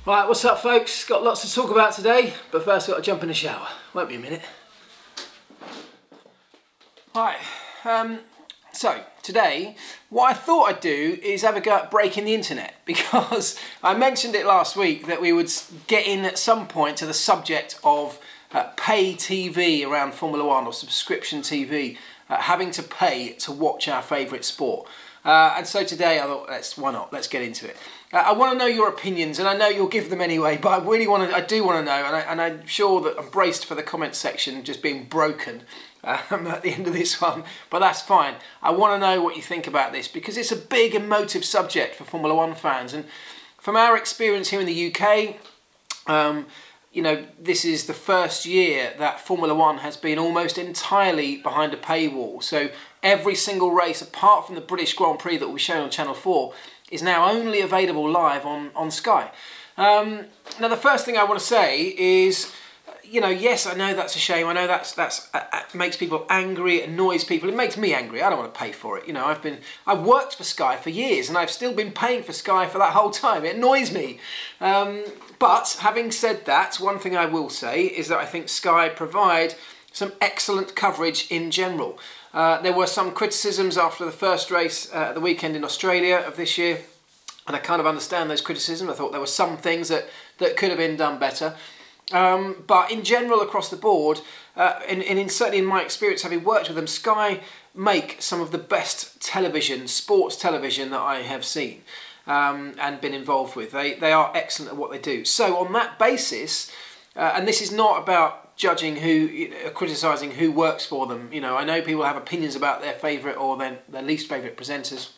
Right, what's up folks? Got lots to talk about today, but first I've got to jump in the shower. Won't be a minute. Right, so today what I thought I'd do is have a go at breaking the internet, because I mentioned it last week that we would get in at some point to the subject of pay TV around Formula One, or subscription TV, having to pay to watch our favourite sport. And so today I thought, why not? Let's get into it. I want to know your opinions, and I know you'll give them anyway, but I do want to know, and I'm sure that I'm braced for the comment section just being broken at the end of this one, but that's fine. I want to know what you think about this, because it's a big emotive subject for Formula One fans, and from our experience here in the UK, you know, this is the first year that Formula One has been almost entirely behind a paywall. So every single race, apart from the British Grand Prix that will be shown on Channel 4, is now only available live on Sky. Now the first thing I want to say is, you know, yes, I know that's a shame. I know that's makes people angry, it annoys people. It makes me angry. I don't want to pay for it. You know, I've worked for Sky for years, and I've still been paying for Sky for that whole time. It annoys me. But having said that, one thing I will say is that I think Sky provide some excellent coverage in general. There were some criticisms after the first race at the weekend in Australia of this year, and I kind of understand those criticisms. I thought there were some things that could have been done better. But in general, across the board, and certainly in my experience having worked with them, Sky make some of the best television, sports television, that I have seen and been involved with. They are excellent at what they do. So on that basis, and this is not about judging criticising who works for them. You know, I know people have opinions about their favourite or their least favourite presenters.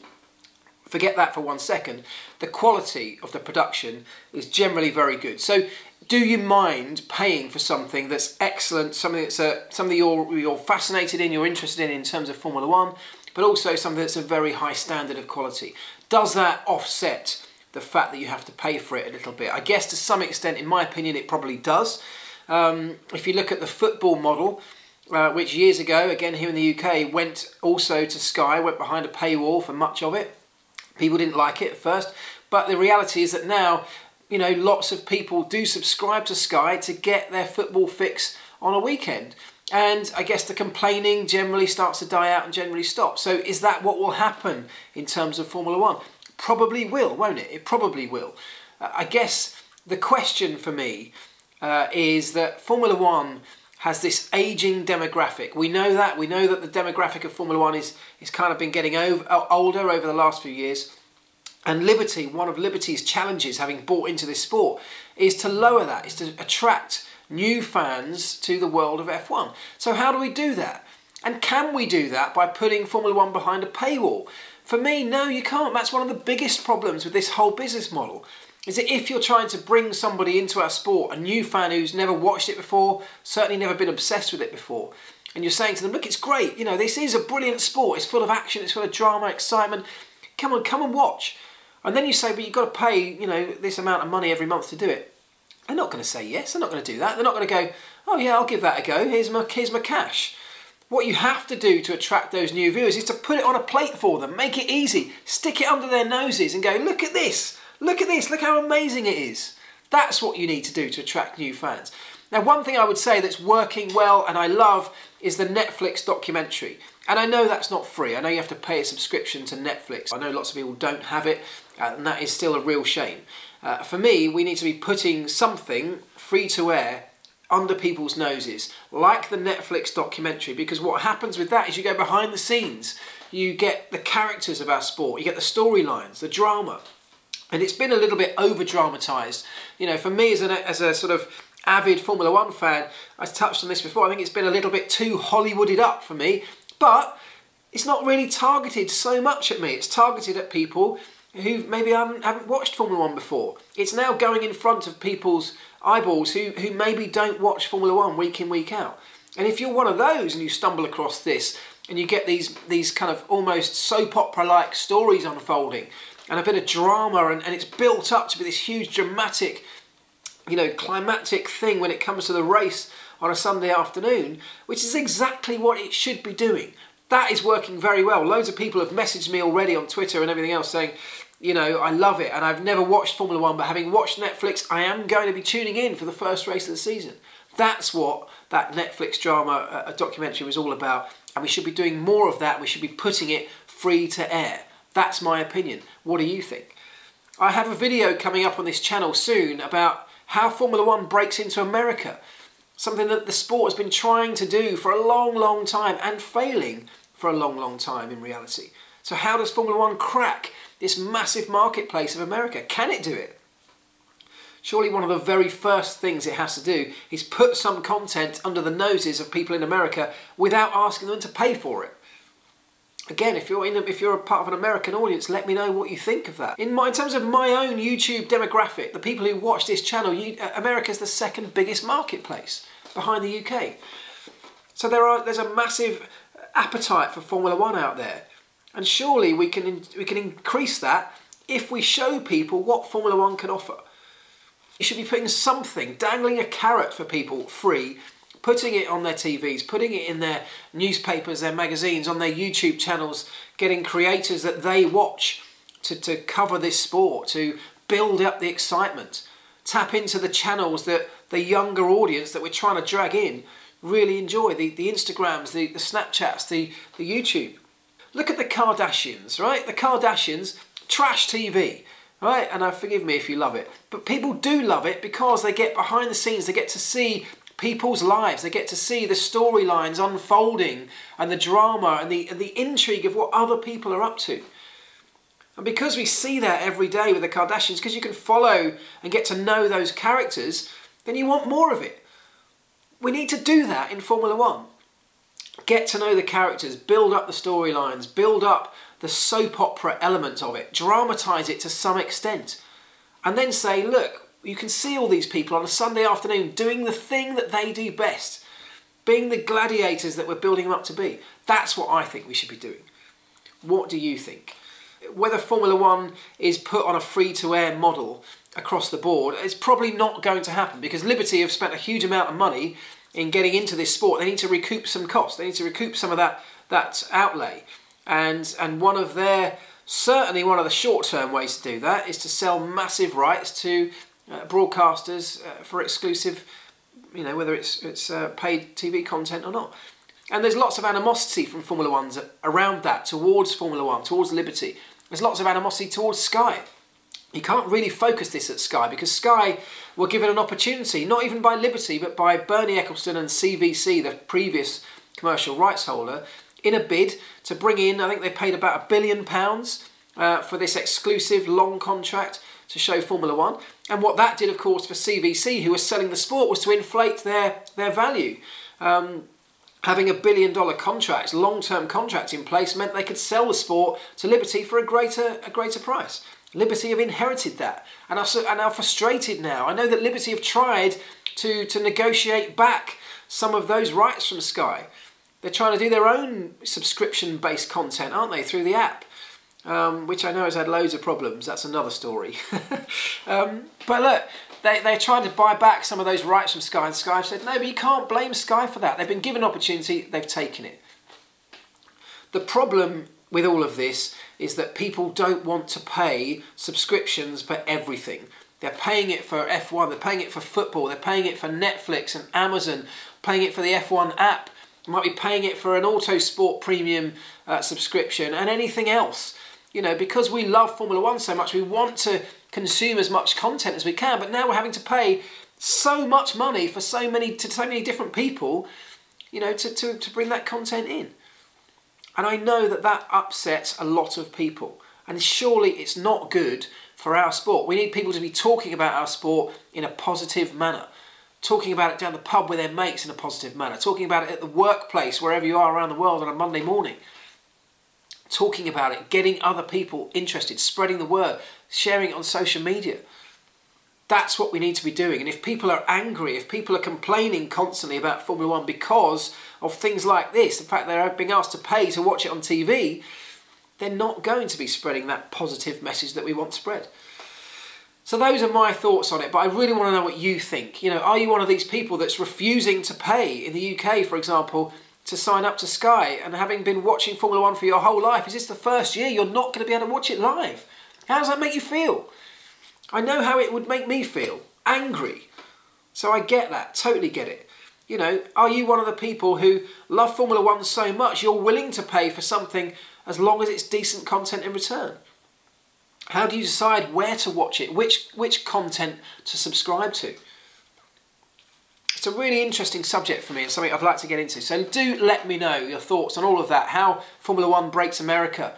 Forget that for 1 second. The quality of the production is generally very good. So do you mind paying for something that's excellent, something that's something you're fascinated in, you're interested in terms of Formula One, but also something that's a very high standard of quality? Does that offset the fact that you have to pay for it a little bit? I guess to some extent, in my opinion, it probably does. If you look at the football model, which years ago, again here in the UK, went also to Sky, went behind a paywall for much of it. People didn't like it at first, but the reality is that now, you know, lots of people do subscribe to Sky to get their football fix on a weekend. And I guess the complaining generally starts to die out and generally stops. So is that what will happen in terms of Formula One? Probably will, won't it? It probably will. I guess the question for me is that Formula One has this ageing demographic. We know that. We know that the demographic of Formula One is kind of been getting older over the last few years. And Liberty, one of Liberty's challenges, having bought into this sport, is to lower that, is to attract new fans to the world of F1. So how do we do that? And can we do that by putting Formula One behind a paywall? For me, no, you can't. That's one of the biggest problems with this whole business model, is that if you're trying to bring somebody into our sport, a new fan who's never watched it before, certainly never been obsessed with it before, and you're saying to them, look, it's great, you know, this is a brilliant sport, it's full of action, it's full of drama, excitement, come on, come and watch. And then you say, but you've got to pay, you know, this amount of money every month to do it. They're not going to say yes, they're not going to do that. They're not going to go, oh yeah, I'll give that a go, here's my cash. What you have to do to attract those new viewers is to put it on a plate for them, make it easy, stick it under their noses and go, look at this, look how amazing it is. That's what you need to do to attract new fans. Now, one thing I would say that's working well and I love is the Netflix documentary. And I know that's not free. I know you have to pay a subscription to Netflix. I know lots of people don't have it, and that is still a real shame. For me, we need to be putting something free to air under people's noses, like the Netflix documentary, because what happens with that is you go behind the scenes, you get the characters of our sport, you get the storylines, the drama. And it's been a little bit over-dramatised. You know, for me as a sort of avid Formula One fan, I touched on this before, I think it's been a little bit too Hollywooded up for me, but it's not really targeted so much at me. It's targeted at people who maybe haven't watched Formula One before. It's now going in front of people's eyeballs who maybe don't watch Formula One week in, week out. And if you're one of those and you stumble across this and you get these kind of almost soap opera-like stories unfolding and a bit of drama, and it's built up to be this huge dramatic, you know, climactic thing when it comes to the race on a Sunday afternoon, which is exactly what it should be doing. That is working very well. Loads of people have messaged me already on Twitter and everything else saying, you know, I love it, and I've never watched Formula One, but having watched Netflix, I am going to be tuning in for the first race of the season. That's what that Netflix drama documentary was all about, and we should be doing more of that. We should be putting it free to air. That's my opinion. What do you think? I have a video coming up on this channel soon about how Formula One breaks into America. Something that the sport has been trying to do for a long, long time and failing for a long, long time in reality. So how does Formula One crack this massive marketplace of America? Can it do it? Surely one of the very first things it has to do is put some content under the noses of people in America without asking them to pay for it. Again, if you're a part of an American audience, let me know what you think of that. In terms of my own YouTube demographic, the people who watch this channel, America's the second biggest marketplace behind the UK. So there's a massive appetite for Formula One out there, and surely we can increase that if we show people what Formula One can offer. You should be putting something, dangling a carrot for people free, putting it on their TVs, putting it in their newspapers, their magazines, on their YouTube channels, getting creators that they watch to cover this sport, to build up the excitement. Tap into the channels that the younger audience that we're trying to drag in really enjoy, the Instagrams, the Snapchats, the YouTube. Look at the Kardashians, right? The Kardashians, trash TV, right? And forgive me if you love it, but people do love it because they get behind the scenes, they get to see people's lives, they get to see the storylines unfolding and the drama and the intrigue of what other people are up to. And because we see that every day with the Kardashians, because you can follow and get to know those characters, then you want more of it. We need to do that in Formula One. Get to know the characters, build up the storylines, build up the soap opera element of it, dramatise it to some extent, and then say, look, you can see all these people on a Sunday afternoon doing the thing that they do best, being the gladiators that we're building them up to be. That's what I think we should be doing. What do you think? Whether Formula One is put on a free-to-air model across the board, it's probably not going to happen, because Liberty have spent a huge amount of money in getting into this sport. They need to recoup some costs. They need to recoup some of that outlay. And certainly one of the short-term ways to do that is to sell massive rights to broadcasters for exclusive, you know, whether it's paid TV content or not. And there's lots of animosity from Formula Ones around that, towards Formula One, towards Liberty. There's lots of animosity towards Sky. You can't really focus this at Sky, because Sky were given an opportunity, not even by Liberty, but by Bernie Ecclestone and CVC, the previous commercial rights holder, in a bid to bring in, I think they paid about £1 billion for this exclusive long contract to show Formula One. And what that did, of course, for CVC, who was selling the sport, was to inflate their value. Having $1 billion contracts, long-term contracts in place, meant they could sell the sport to Liberty for a greater price. Liberty have inherited that and are frustrated now. I know that Liberty have tried to negotiate back some of those rights from Sky. They're trying to do their own subscription-based content, aren't they, through the app, which I know has had loads of problems. That's another story. But look, they're trying to buy back some of those rights from Sky, and Sky have said, no, but you can't blame Sky for that. They've been given an opportunity, they've taken it. The problem with all of this is that people don't want to pay subscriptions for everything. They're paying it for F1, they're paying it for football, they're paying it for Netflix and Amazon, paying it for the F1 app. You might be paying it for an Autosport premium subscription and anything else. You know, because we love Formula One so much, we want to consume as much content as we can, but now we're having to pay so much money for so many different people, you know, to bring that content in. And I know that that upsets a lot of people, and surely it's not good for our sport. We need people to be talking about our sport in a positive manner, talking about it down the pub with their mates in a positive manner, talking about it at the workplace, wherever you are around the world on a Monday morning, talking about it, getting other people interested, spreading the word, sharing it on social media. That's what we need to be doing. And if people are angry, if people are complaining constantly about Formula One because of things like this, the fact they're being asked to pay to watch it on TV, they're not going to be spreading that positive message that we want spread. So those are my thoughts on it, but I really want to know what you think. You know, are you one of these people that's refusing to pay in the UK, for example, to sign up to Sky, and having been watching Formula One for your whole life, is this the first year you're not going to be able to watch it live? How does that make you feel? I know how it would make me feel. Angry. So I get that, totally get it. You know, are you one of the people who love Formula One so much you're willing to pay for something as long as it's decent content in return? How do you decide where to watch it, which content to subscribe to? It's a really interesting subject for me and something I'd like to get into. So do let me know your thoughts on all of that, how Formula One breaks America.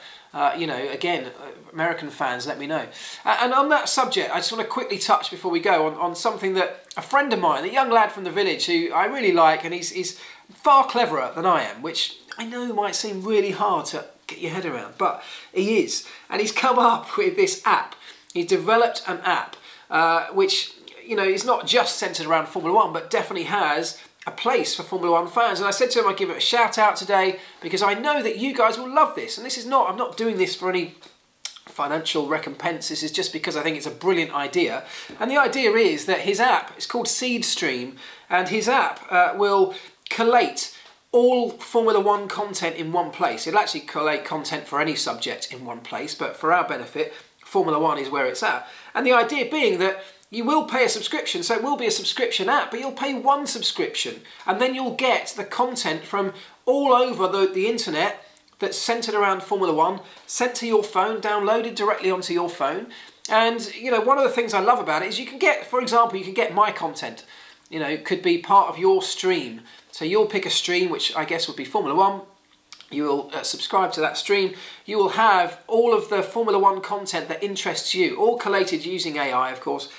You know, again, American fans, let me know. And on that subject, I just want to quickly touch before we go on something that a friend of mine, a young lad from the village who I really like, and he's far cleverer than I am, which I know might seem really hard to get your head around, but he is. And he's come up with this app. He's developed an app which, you know, is not just centred around Formula One, but definitely has a place for Formula One fans. And I said to him I'd give it a shout out today because I know that you guys will love this. And this is not, I'm not doing this for any financial recompense. This is just because I think it's a brilliant idea. And the idea is that his app, it's called Seed Stream, and his app will collate all Formula One content in one place. It'll actually collate content for any subject in one place, but for our benefit, Formula One is where it's at. And the idea being that you will pay a subscription, so it will be a subscription app, but you'll pay one subscription and then you'll get the content from all over the internet that's centred around Formula One, sent to your phone, downloaded directly onto your phone. And, you know, one of the things I love about it is you can get, for example, you can get my content. You know, it could be part of your stream. So you'll pick a stream, which I guess would be Formula One. You will subscribe to that stream. You will have all of the Formula One content that interests you, all collated using AI, of course,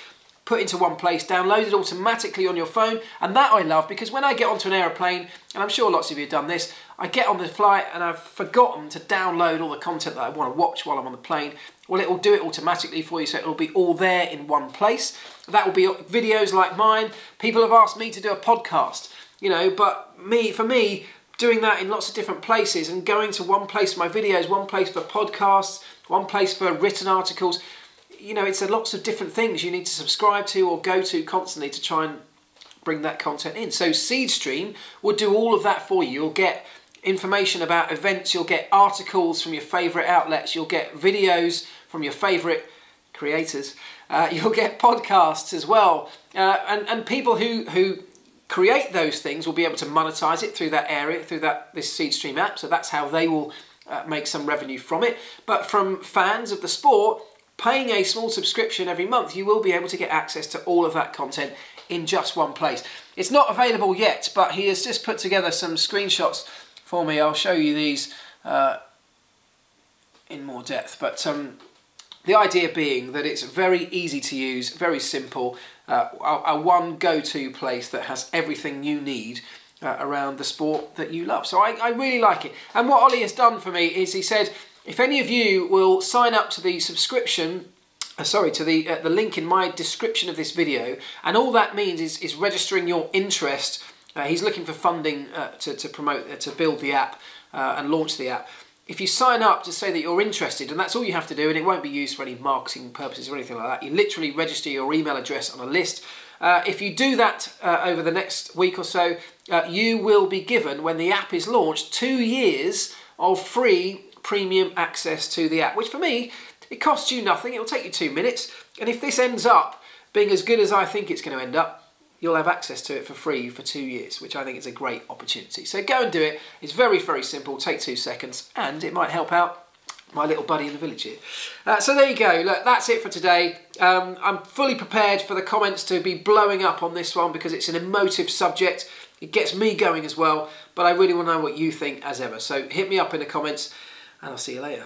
put into one place, downloaded automatically on your phone. And that I love because when I get onto an aeroplane, and I'm sure lots of you have done this, I get on the flight and I've forgotten to download all the content that I want to watch while I'm on the plane. Well, it will do it automatically for you, so it will be all there in one place. That will be videos like mine. People have asked me to do a podcast, you know, but for me, doing that in lots of different places and going to one place for my videos, one place for podcasts, one place for written articles, you know, it's lots of different things you need to subscribe to or go to constantly to try and bring that content in. So SeedStream will do all of that for you. You'll get information about events, you'll get articles from your favourite outlets, you'll get videos from your favourite creators, you'll get podcasts as well. And people who create those things will be able to monetize it through that area, through this SeedStream app. So that's how they will make some revenue from it. But from fans of the sport, paying a small subscription every month, you will be able to get access to all of that content in just one place. It's not available yet, but he has just put together some screenshots for me. I'll show you these in more depth. But the idea being that it's very easy to use, very simple, a one go-to place that has everything you need around the sport that you love. So I really like it. And what Ollie has done for me is he said, if any of you will sign up to the subscription, to the link in my description of this video, and all that means is registering your interest. He's looking for funding to promote, to build the app and launch the app. If you sign up to say that you're interested, and that's all you have to do, and it won't be used for any marketing purposes or anything like that, you literally register your email address on a list. If you do that over the next week or so, you will be given, when the app is launched, 2 years of free premium access to the app, which for me, it costs you nothing. It'll take you 2 minutes. And if this ends up being as good as I think it's going to end up, you'll have access to it for free for 2 years, which I think is a great opportunity. So go and do it. It's very, very simple. Take 2 seconds, and it might help out my little buddy in the village here. So there you go. Look, that's it for today. I'm fully prepared for the comments to be blowing up on this one because it's an emotive subject. It gets me going as well, but I really want to know what you think as ever. So hit me up in the comments, and I'll see you later.